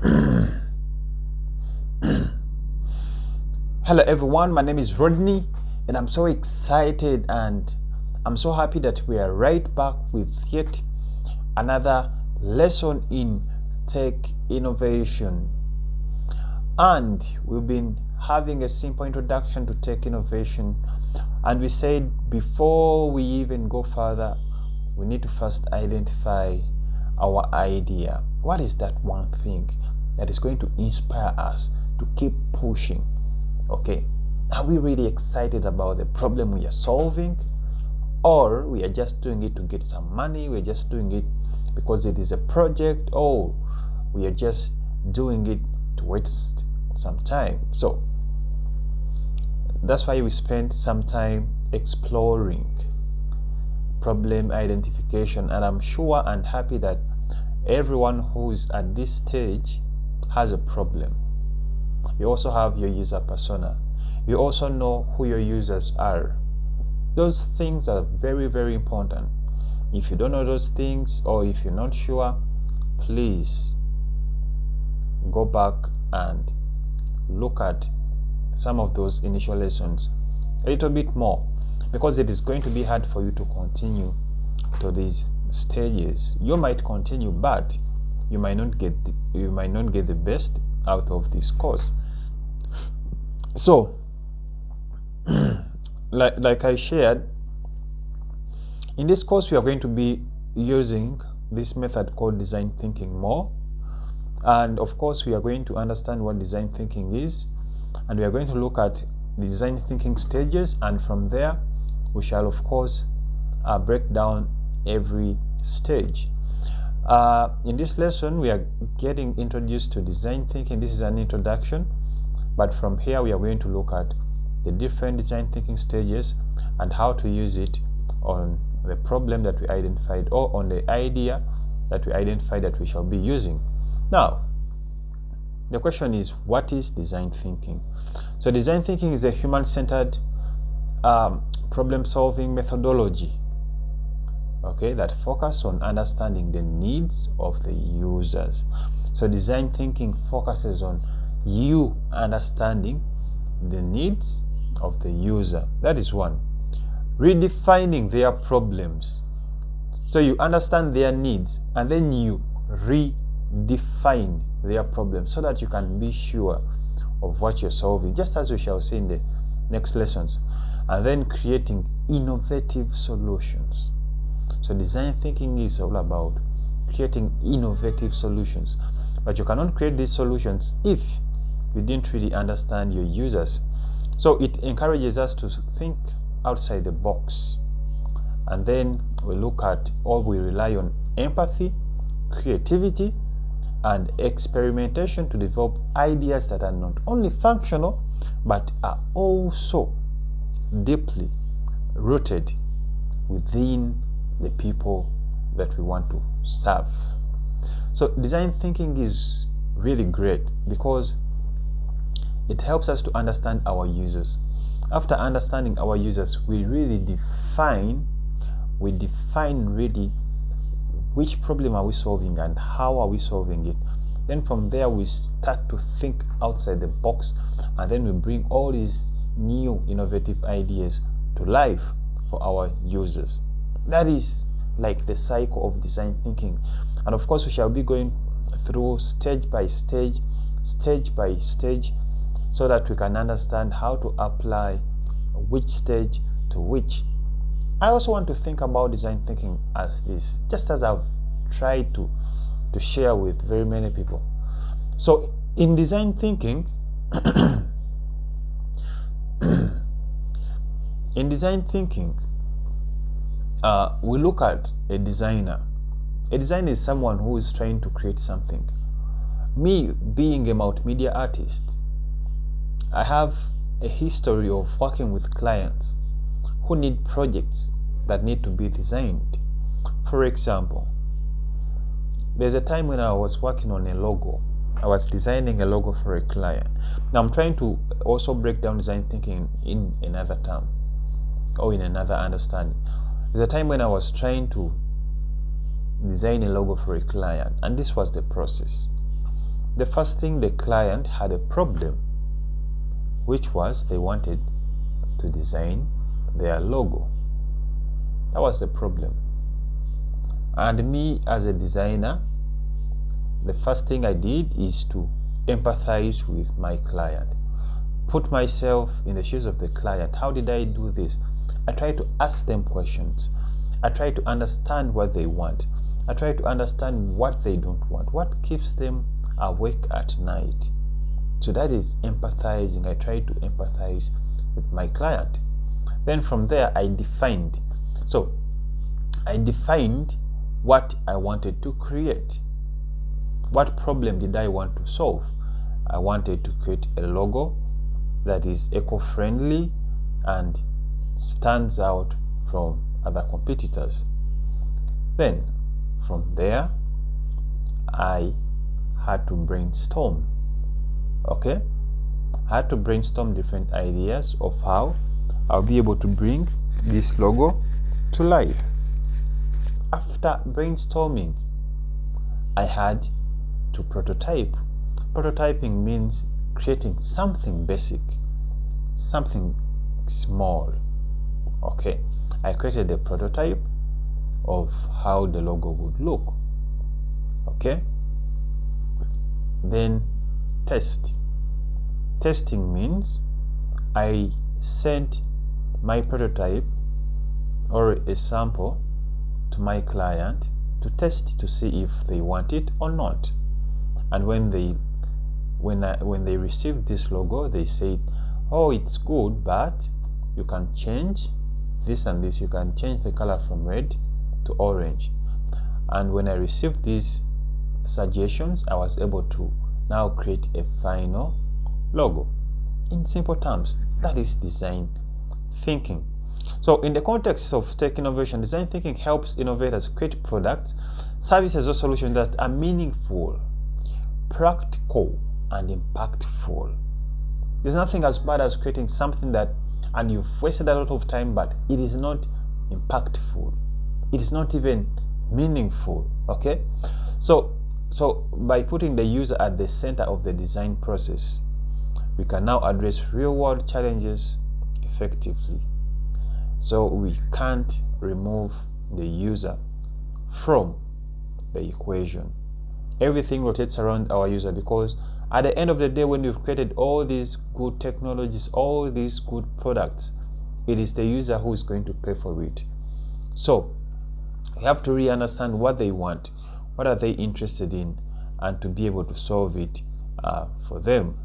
Hello everyone, my name is Rodney and I'm so excited and I'm so happy that we are right back with yet another lesson in tech innovation. And we've been having a simple introduction to tech innovation, and we said before we even go further, we need to first identify our idea. What is that one thing that is going to inspire us to keep pushing? Okay, are we really excited about the problem we are solving, or we are just doing it to get some money? We're just doing it because it is a project, or we are just doing it to waste some time? So that's why we spent some time exploring problem identification, and I'm sure and happy that everyone who is at this stage has a problem. You also have your user persona. You also know who your users are. Those things are very, very important. If you don't know those things, or if you're not sure, please go back and look at some of those initial lessons a little bit more, because it is going to be hard for you to continue to these stages. You might continue, but you might not get the best out of this course. So like I shared, in this course we are going to be using this method called design thinking more, and of course we are going to understand what design thinking is, and we are going to look at the design thinking stages, and from there we shall of course break down every stage. In this lesson we are getting introduced to design thinking. This is an introduction, but from here we are going to look at the different design thinking stages and how to use it on the problem that we identified, or on the idea that we identified that we shall be using. Now, the question is, what is design thinking? So design thinking is a human-centered problem-solving methodology, okay, that focus on understanding the needs of the users. So design thinking focuses on you understanding the needs of the user. That is one. Redefining their problems. So you understand their needs and then you redefine their problems so that you can be sure of what you're solving, just as we shall see in the next lessons. And then creating innovative solutions. So design thinking is all about creating innovative solutions, but you cannot create these solutions if you didn't really understand your users. So it encourages us to think outside the box, and then we look at, or we rely on empathy, creativity, and experimentation to develop ideas that are not only functional but are also deeply rooted within the people that we want to serve. So design thinking is really great because it helps us to understand our users. After understanding our users, we really define really which problem are we solving and how are we solving it. Then from there we start to think outside the box, and then we bring all these new innovative ideas to life for our users. That is like the cycle of design thinking. And of course we shall be going through stage by stage, so that we can understand how to apply which stage to which. I also want to think about design thinking as this, just as I've tried to share with very many people. So in design thinking, we look at a designer. A designer is someone who is trying to create something. Me, being a multimedia artist, I have a history of working with clients who need projects that need to be designed. For example, there's a time when I was working on a logo. I was designing a logo for a client. Now I'm trying to also break down design thinking in another term, or in another understanding. There's a time when I was trying to design a logo for a client, and this was the process. the first thing, the client had a problem, which was they wanted to design their logo. That was the problem. And me as a designer, the first thing I did is to empathize with my client, put myself in the shoes of the client. How did I do this? I try to ask them questions. I try to understand what they want. I try to understand what they don't want, what keeps them awake at night. So that is empathizing. I try to empathize with my client. Then from there, I defined. So I defined what I wanted to create. What problem did I want to solve? I wanted to create a logo that is eco-friendly and stands out from other competitors. Then from there, I had to brainstorm. Okay, I had to brainstorm different ideas of how I'll be able to bring this logo to life. After brainstorming, I had to prototype. Prototyping means creating something basic, something small. Okay, I created a prototype of how the logo would look. Okay, then test. Testing means I sent my prototype or a sample to my client to test to see if they want it or not. And when they received this logo, they said, oh, it's good, but you can change this and this. You can change the color from red to orange. And when I received these suggestions, I was able to now create a final logo. In simple terms, that is design thinking. So in the context of tech innovation, design thinking helps innovators create products, services, or solutions that are meaningful, practical, and impactful. There's nothing as bad as creating something and you've wasted a lot of time, but it is not impactful. It is not even meaningful. Okay? So by putting the user at the center of the design process, we can now address real-world challenges effectively. So we can't remove the user from the equation. Everything rotates around our user, because at the end of the day, when you've created all these good technologies, all these good products, it is the user who is going to pay for it. So you have to really understand what they want, what are they interested in, and to be able to solve it for them.